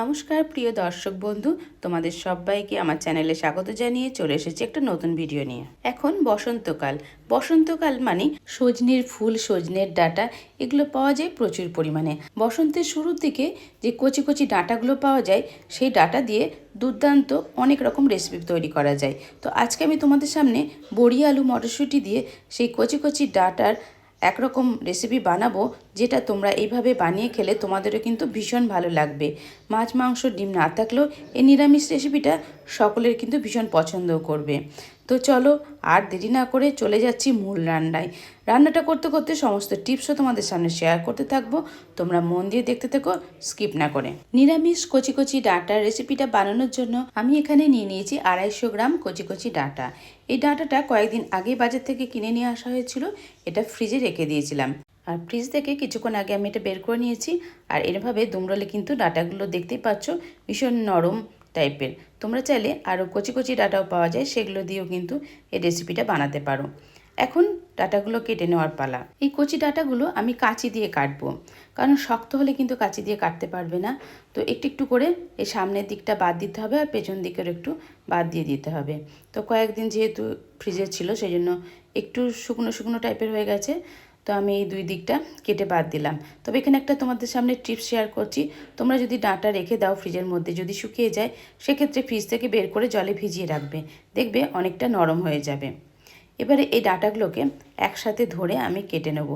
নমস্কার প্রিয় দর্শক বন্ধু, তোমাদের সবাইকে আমার চ্যানেলে স্বাগত জানিয়ে চলে এসেছি একটা নতুন ভিডিও নিয়ে। এখন বসন্তকাল মানে সজনের ফুল, সজনের ডাঁটা এগুলো পাওয়া যায় প্রচুর পরিমাণে। বসন্তের শুরুর দিকে যে কচি কচি ডাঁটাগুলো পাওয়া যায়, সেই ডাঁটা দিয়ে দুর্দান্ত অনেক রকম রেসিপি তৈরি করা যায়। তো আজকে আমি তোমাদের সামনে বড়ি, আলু, মটরশুঁটি দিয়ে সেই কচি কচি ডাঁটার একরকম রেসিপি বানাবো, যেটা তোমরা এইভাবে বানিয়ে খেলে তোমাদেরও কিন্তু ভীষণ ভালো লাগবে। মাছ, মাংস, ডিম না থাকলেও এই নিরামিষ রেসিপিটা সকলের কিন্তু ভীষণ পছন্দও করবে। তো চলো আর দেরি না করে চলে যাচ্ছি মূল রান্নায়। রান্নাটা করতে করতে সমস্ত টিপসও তোমাদের সামনে শেয়ার করতে থাকবো, তোমরা মন দিয়ে দেখতে থেকো, স্কিপ না করে। নিরামিষ কচি কচি ডাঁটার রেসিপিটা বানানোর জন্য আমি এখানে নিয়ে নিয়েছি 250 গ্রাম কচি কচি ডাঁটা। এই ডাঁটাটা কয়েকদিন আগে বাজার থেকে কিনে নিয়ে আসা হয়েছিল, এটা ফ্রিজে রেখে দিয়েছিলাম। আর ফ্রিজ থেকে কিছুক্ষণ আগে আমি এটা বের করে নিয়েছি। আর এরভাবে দুমড়লে কিন্তু ডাঁটাগুলো দেখতেই পাচ্ছ ভীষণ নরম টাইপের। তোমরা চাইলে আরও কচি কচি ডাঁটাও পাওয়া যায়, সেগুলো দিয়েও কিন্তু এই রেসিপিটা বানাতে পারো। এখন ডাঁটাগুলো কেটে নেওয়ার পালা। এই কচি ডাঁটাগুলো আমি কাঁচি দিয়ে কাটবো, কারণ শক্ত হলে কিন্তু কাঁচি দিয়ে কাটতে পারবে না। তো একটু একটু করে এই সামনের দিকটা বাদ দিতে হবে, আর পেছন দিকের একটু বাদ দিয়ে দিতে হবে। তো কয়েকদিন যেহেতু ফ্রিজে ছিল, সেই জন্য একটু শুকনো শুকনো টাইপের হয়ে গেছে। তো আমি এই দুই দিকটা কেটে বাদ দিলাম। তবে এখানে একটা তোমাদের সামনে টিপস শেয়ার করছি। তোমরা যদি ডাঁটা রেখে দাও ফ্রিজের মধ্যে, যদি শুকিয়ে যায়, সেক্ষেত্রে ফ্রিজ থেকে বের করে জলে ভিজিয়ে রাখবে, দেখবে অনেকটা নরম হয়ে যাবে। এবারে এই ডাঁটাগুলোকে একসাথে ধরে আমি কেটে নেব।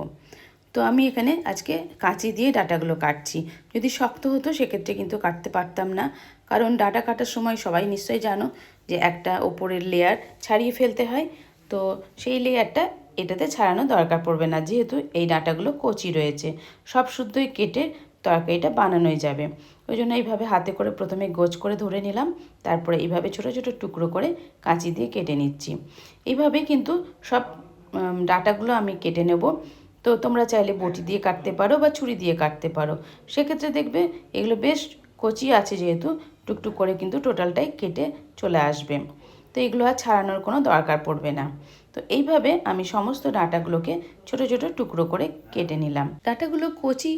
তো আমি এখানে আজকে কাঁচি দিয়ে ডাঁটাগুলো কাটছি। যদি শক্ত হতো সেক্ষেত্রে কিন্তু কাটতে পারতাম না, কারণ ডাঁটা কাটার সময় সবাই নিশ্চয়ই জানো যে একটা ওপরের লেয়ার ছাড়িয়ে ফেলতে হয়। তো সেই লেয়ারটা এটাতে ছাড়ানো দরকার পড়বে না, যেহেতু এই ডাঁটাগুলো কচি রয়েছে, সব শুদ্ধই কেটে তরকারিটা বানানোই যাবে। ওই জন্য এইভাবে হাতে করে প্রথমে গোছ করে ধরে নিলাম, তারপরে এইভাবে ছোট ছোট টুকরো করে কাঁচি দিয়ে কেটে নিচ্ছি। এইভাবে কিন্তু সব ডাঁটাগুলো আমি কেটে নেব। তো তোমরা চাইলে বটি দিয়ে কাটতে পারো বা ছুরি দিয়ে কাটতে পারো, সেক্ষেত্রে দেখবে এগুলো বেশ কচি আছে যেহেতু, টুকটুক করে কিন্তু টোটালটাই কেটে চলে আসবে। তো এগুলো আর ছাড়ানোর কোনো দরকার পড়বে না। তো এইভাবে আমি সমস্ত ডাঁটাগুলোকে ছোট ছোট টুকরো করে কেটে নিলাম। ডাঁটাগুলো কচি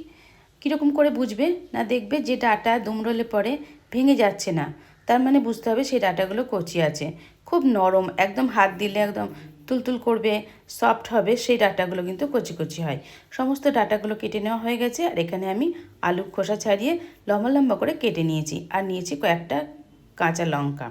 কীরকম করে বুঝবে না, দেখবে যে ডাঁটা দুমড়লে পরে ভেঙে যাচ্ছে না, তার মানে বুঝতে হবে সেই ডাঁটাগুলো কচি আছে। খুব নরম, একদম হাত দিলে একদম তুলতুল করবে, সফট হবে, সেই ডাঁটাগুলো কিন্তু কচি কচি হয়। সমস্ত ডাঁটাগুলো কেটে নেওয়া হয়ে গেছে। আর এখানে আমি আলু খোসা ছাড়িয়ে লম্বা লম্বা করে কেটে নিয়েছি, আর নিয়েছি কয়েকটা কাঁচা লঙ্কা,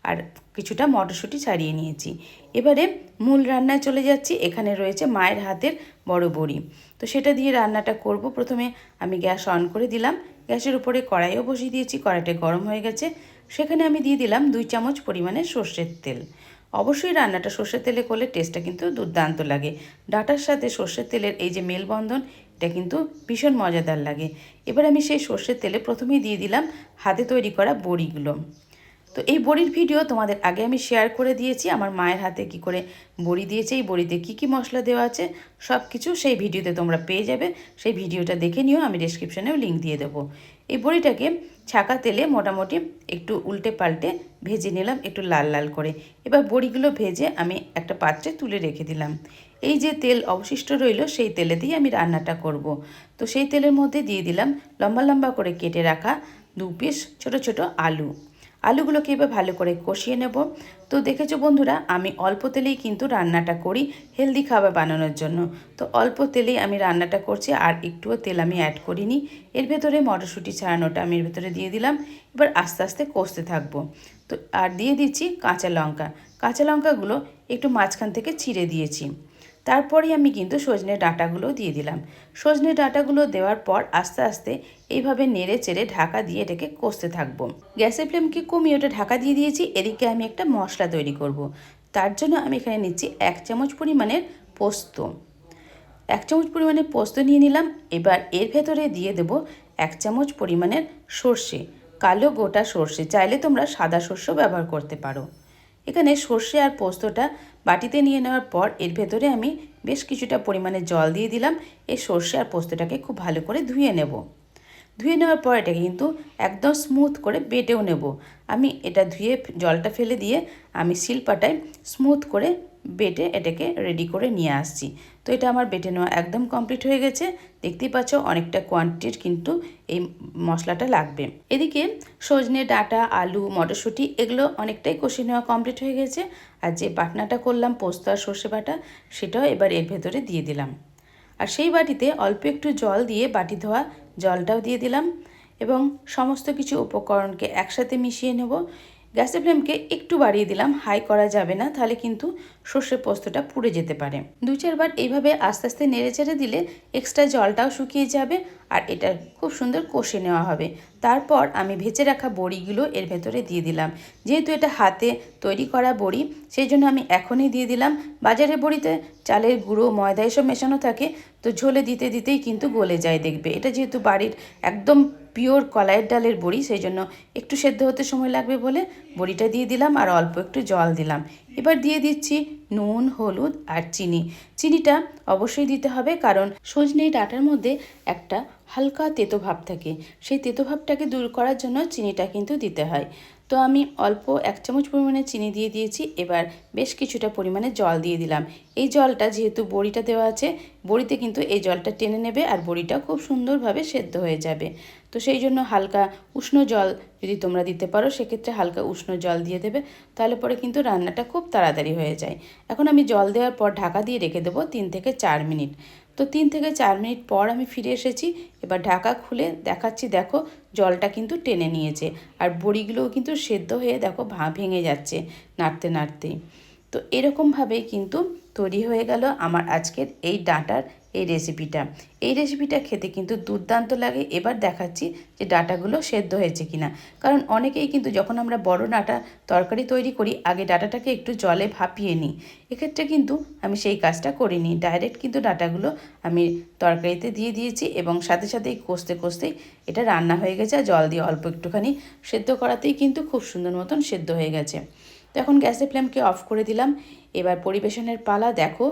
আর কিছুটা মটরশুঁটি ছাড়িয়ে নিয়েছি। এবারে মূল রান্নায় চলে যাচ্ছি। এখানে রয়েছে মায়ের হাতের বড় বড়ি, তো সেটা দিয়ে রান্নাটা করব। প্রথমে আমি গ্যাস অন করে দিলাম, গ্যাসের উপরে কড়াইও বসিয়ে দিয়েছি, কড়াইটা গরম হয়ে গেছে। সেখানে আমি দিয়ে দিলাম 2 চামচ পরিমাণে সর্ষের তেল। অবশ্যই রান্নাটা সর্ষের তেলে করলে টেস্টটা কিন্তু দুর্দান্ত লাগে। ডাঁটার সাথে সর্ষের তেলের এই যে মেলবন্ধন, এটা কিন্তু ভীষণ মজাদার লাগে। এবার আমি সেই সর্ষের তেলে প্রথমেই দিয়ে দিলাম হাতে তৈরি করা বড়িগুলো। তো এই বড়ির ভিডিও তোমাদের আগে আমি শেয়ার করে দিয়েছি, আমার মায়ের হাতে কি করে বড়ি দিয়েছে, এই বড়িতে কি কি মশলা দেওয়া আছে সব কিছু সেই ভিডিওতে তোমরা পেয়ে যাবে। সেই ভিডিওটা দেখে নিও, আমি ডেসক্রিপশনেও লিঙ্ক দিয়ে দেবো। এই বড়িটাকে ছাকা তেলে মোটামুটি একটু উল্টে পাল্টে ভেজে নিলাম, একটু লাল লাল করে। এবার বড়িগুলো ভেজে আমি একটা পাত্রে তুলে রেখে দিলাম। এই যে তেল অবশিষ্ট রইল, সেই তেলে দিয়ে আমি রান্নাটা করব। তো সেই তেলের মধ্যে দিয়ে দিলাম লম্বা লম্বা করে কেটে রাখা 2 পিস ছোট ছোট আলু। আলুগুলোকে এবার ভালো করে কষিয়ে নেব। তো দেখেছো বন্ধুরা, আমি অল্প তেলেই কিন্তু রান্নাটা করি হেলদি খাবার বানানোর জন্য। তো অল্প তেলেই আমি রান্নাটা করছি, আর একটুও তেল আমি অ্যাড করিনি। এর ভেতরে মটরশুঁটি ছাড়ানোটা আমি এর ভেতরে দিয়ে দিলাম। এবার আস্তে আস্তে কষতে থাকবো। তো আর দিয়ে দিচ্ছি কাঁচা লঙ্কা। কাঁচা লঙ্কাগুলো একটু মাঝখান থেকে ছিঁড়ে দিয়েছি। তারপরেই আমি কিন্তু সজনে ডাঁটাগুলো দিয়ে দিলাম। সজনে ডাঁটাগুলো দেওয়ার পর আস্তে আস্তে এইভাবে নেড়ে চেড়ে ঢাকা দিয়ে এটাকে কষতে থাকবো। গ্যাসের ফ্লেমকে কমিয়ে ওটা ঢাকা দিয়ে দিয়েছি। এদিকে আমি একটা মশলা তৈরি করব। তার জন্য আমি এখানে নিচ্ছি 1 চামচ পরিমাণের পোস্ত। 1 চামচ পরিমাণের পোস্ত নিয়ে নিলাম। এবার এর ভেতরে দিয়ে দেব 1 চামচ পরিমাণের সর্ষে, কালো গোটা সর্ষে, চাইলে তোমরা সাদা সর্ষেও ব্যবহার করতে পারো। এখানে সর্ষে আর পোস্তটা বাটিতে নিয়ে নেওয়ার পর এর ভেতরে আমি বেশ কিছুটা পরিমাণে জল দিয়ে দিলাম। এই সর্ষে আর পোস্তটাকে খুব ভালো করে ধুয়ে নেব। ধুয়ে নেওয়ার পর এটাকে কিন্তু একদম স্মুথ করে বেটেও নেব। আমি এটা ধুয়ে জলটা ফেলে দিয়ে আমি শিলপাটায় স্মুথ করে বেটে এটাকে রেডি করে নিয়ে আসছি। তো এটা আমার বেটে নেওয়া একদম কমপ্লিট হয়ে গেছে। দেখতেই পাচ্ছ অনেকটা কোয়ান্টিটির কিন্তু এই মশলাটা লাগবে। এদিকে সজনে ডাঁটা, আলু, মটরশুঁটি এগুলো অনেকটাই কষিয়ে নেওয়া কমপ্লিট হয়ে গেছে। আর যে বাটনাটা করলাম পোস্ত আর সর্ষে বাটা, সেটাও এবার এর ভেতরে দিয়ে দিলাম। আর সেই বাটিতে অল্প একটু জল দিয়ে বাটি ধোয়া জলটাও দিয়ে দিলাম এবং সমস্ত কিছু উপকরণকে একসাথে মিশিয়ে নেব। গ্যাসের ফ্লেমকে একটু বাড়িয়ে দিলাম, হাই করা যাবে না, তাহলে কিন্তু সর্ষে পোস্তটা পুড়ে যেতে পারে। 2-4 বার এইভাবে আস্তে আস্তে নেড়ে চেড়ে দিলে এক্সট্রা জলটাও শুকিয়ে যাবে আর এটা খুব সুন্দর কষে নেওয়া হবে। তারপর আমি ভেজে রাখা বড়িগুলো এর ভেতরে দিয়ে দিলাম। যেহেতু এটা হাতে তৈরি করা বড়ি, সেই জন্য আমি এখনই দিয়ে দিলাম। বাজারের বড়িতে চালের গুঁড়ো, ময়দা এসব মেশানো থাকে, তো ঝোলে দিতে দিতেই কিন্তু গলে যায় দেখবে। এটা যেহেতু বাড়ির একদম পিওর কলাইয়ের ডালের বড়ি, সেই জন্য একটু সেদ্ধ হতে সময় লাগবে বলে বড়িটা দিয়ে দিলাম আর অল্প একটু জল দিলাম। এবার দিয়ে দিচ্ছি নুন, হলুদ আর চিনি। চিনিটা অবশ্যই দিতে হবে, কারণ সজনে ডাঁটার মধ্যে একটা হালকা তেতো ভাব থাকে, সেই তেতো ভাবটাকে দূর করার জন্য চিনিটা কিন্তু দিতে হয়। তো আমি অল্প 1 চামচ পরিমাণে চিনি দিয়ে দিয়েছি। এবার বেশ কিছুটা পরিমাণে জল দিয়ে দিলাম। এই জলটা যেহেতু বড়িটা দেওয়া আছে, বড়িতে কিন্তু এই জলটা টেনে নেবে আর বড়িটা খুব সুন্দরভাবে সেদ্ধ হয়ে যাবে। তো সেই জন্য হালকা উষ্ণ জল যদি তোমরা দিতে পারো, সেক্ষেত্রে হালকা উষ্ণ জল দিয়ে দেবে, তাহলে পরে কিন্তু রান্নাটা খুব তাড়াতাড়ি হয়ে যায়। এখন আমি জল দেওয়ার পর ঢাকা দিয়ে রেখে দেবো 3 থেকে 4 মিনিট। তো 3 থেকে 4 মিনিট পর আমি ফিরে এসেছি। এবার ঢাকা খুলে দেখাচ্ছি, দেখো জলটা কিন্তু টেনে নিয়েছে আর বড়িগুলোও কিন্তু সেদ্ধ হয়ে দেখো ভেঙে যাচ্ছে নাড়তে নাড়তেই। তো এরকমভাবেই কিন্তু তৈরি হয়ে গেল আমার আজকের এই ডাঁটার এই রেসিপিটা। এই রেসিপিটা খেতে কিন্তু দুর্দান্ত লাগে। এবার দেখাচ্ছি যে ডাঁটাগুলো সেদ্ধ হয়েছে কিনা, কারণ অনেকেই কিন্তু যখন আমরা বড় ডাঁটা তরকারি তৈরি করি, আগে ডাঁটাটাকে একটু জলে ভাপিয়ে নিই। এক্ষেত্রে কিন্তু আমি সেই কাজটা করিনি, ডাইরেক্ট কিন্তু ডাঁটাগুলো আমি তরকারিতে দিয়ে দিয়েছি এবং সাথে সাথেই কষতে কষতেই এটা রান্না হয়ে গেছে। আর জল দিয়ে অল্প একটুখানি সেদ্ধ করাতেই কিন্তু খুব সুন্দর মতন সেদ্ধ হয়ে গেছে। তো এখন গ্যাসের ফ্লেমকে অফ করে দিলাম। এবার পরিবেশনের পালা। দেখো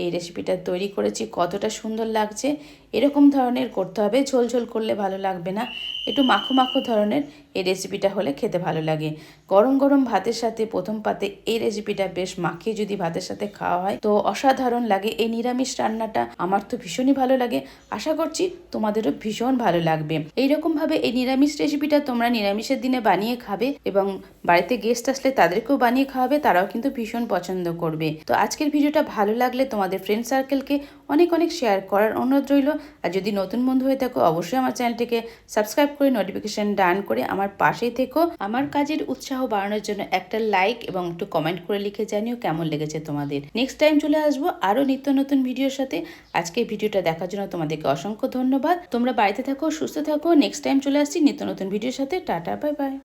এই রেসিপিটা তৈরি করেছি, কতটা সুন্দর লাগছে। এরকম ধরনের করতে হবে, ঝোল ঝোল করলে ভালো লাগবে না, একটু মাখো মাখো ধরনের এই রেসিপিটা হলে খেতে ভালো লাগে। গরম গরম ভাতের সাথে প্রথম পাতে এই রেসিপিটা বেশ মাখিয়ে যদি ভাতের সাথে খাওয়া হয় তো অসাধারণ লাগে। এই নিরামিষ রান্নাটা আমার তো ভীষণই ভালো লাগে, আশা করছি তোমাদেরও ভীষণ ভালো লাগবে। এইরকমভাবে এই নিরামিষ রেসিপিটা তোমরা নিরামিষের দিনে বানিয়ে খাবে এবং বাড়িতে গেস্ট আসলে তাদেরকেও বানিয়ে খাওয়াবে, তারাও কিন্তু ভীষণ পছন্দ করবে। তো আজকের ভিডিওটা ভালো লাগলে তোমাদের ফ্রেন্ড সার্কেলকে অনেক অনেক শেয়ার করার অনুরোধ রইল। আর যদি নতুন বন্ধু হয়ে থাকো, অবশ্যই আমার চ্যানেলটিকে সাবস্ক্রাইব করে নোটিফিকেশন ডান করে আমার পাশেই থেকো। আমার কাজের উৎসাহ বাড়ানোর জন্য একটা লাইক এবং একটু কমেন্ট করে লিখে জানিও কেমন লেগেছে তোমাদের। নেক্সট টাইম চলে আসবো আরও নিত্য নতুন ভিডিওর সাথে। আজকের ভিডিওটা দেখার জন্য তোমাদেরকে অসংখ্য ধন্যবাদ। তোমরা বাড়িতে থাকো, সুস্থ থাকো। নেক্সট টাইম চলে আসছি নিত্য নতুন ভিডিওর সাথে। Tata, bye bye.